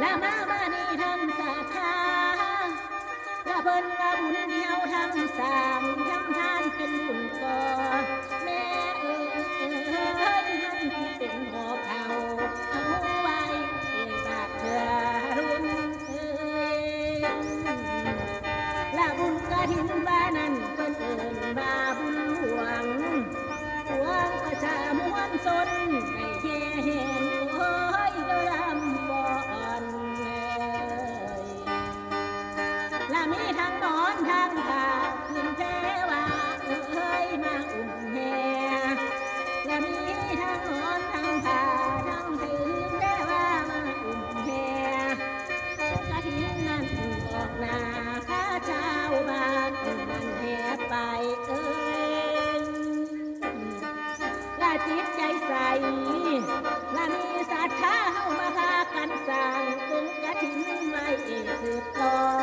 ละมาบ้านนี้ทำศรัทธาละเพิ่นว่าบุญเดียวทำสร้างทำทานเป็นบุญก่อแม่มันสิเป็นหอบเอาไว้บากเถื่อรุ่นละบุญกฐินบ้านนั้นเพิ่นเอิ้นว่าบุญหลวงหลวงประชามวลชนได้เห็นโอ้ยเจ้าลำก่อนละมีทั้งนอนทั้งผ้าขึ้นเทวามาอุ่มแห่และมีทั้งนอนทั้งผ้าทั้งถือเทวามาอุ่มแห่กฐินนั้นออกหน้าพระเจ้าบ้านนั้นแห่ไปละจิตใจใสละมีศรัทธาเฮามาพากันสร้างองค์กฐินไว้สืบต่อ